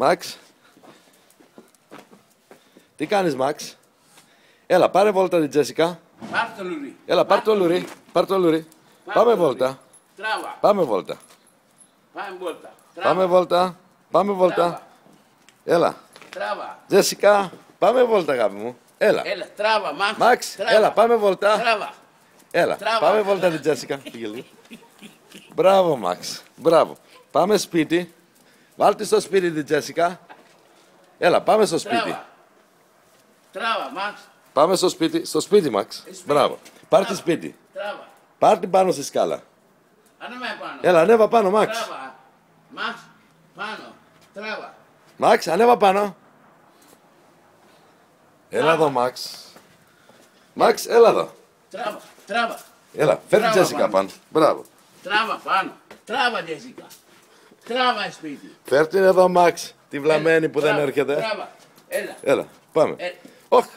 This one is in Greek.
Μαξ. Τι κάνεις, Μαξ? Έλα, πάρε βόλτα την Τζέσικα. Πάρ' το λουρί. Έλα, πάρ' το λουρί. Πάρ' το λουρί. Πάμε βόλτα. Τράβα. Πάμε βόλτα. Πάμε βόλτα. Πάμε βόλτα. Πάμε βόλτα. Τράβα. Έλα. Τράβα. Τζέσικα, πάμε βόλτα, αγάπη μου. Έλα. Έλα, τράβα, Μαξ. Μαξ, Τράβα. έλα, πάμε βόλτα. Τράβα. Έλα, Τράβα. πάμε βόλτα την Τζέσικα. Πήγε λίγο. Μπράβο, Μαξ. Μπράβο. Πάμε σπίτι. Βάλτε στο σπίτι την Τζέσικα. Έλα, πάμε στο σπίτι. Τράβα. Τράβα, Μαξ. Πάμε στο σπίτι, Μαξ. Σπίτι. Μπράβο. Πάρ' τη Τράβα. σπίτι. Τράβα. Πάρ' την πάνω στη σκάλα. Ανέβα πάνω. Έλα, ανέβα πάνω, Μαξ. Τράβα. Μαξ, πάνω. Τράβα. Μαξ, ανέβα πάνω. Έλα Τράβα. εδώ, Μαξ. Μαξ, έλα εδώ. Τράβα. Τράβα. Έλα, φέρ την Τράβα Τζέσικα πάνω. πάνω. Μπράβο. Τράβα πάνω. Τράβα, Τζέσικα. Τράβα σπίτι. Φέρ την εδώ, Μαξ. Τη βλαμμένη που δεν Τράβα. έρχεται. Τράβα. Έλα. Έλα, πάμε. Ε. Όχι.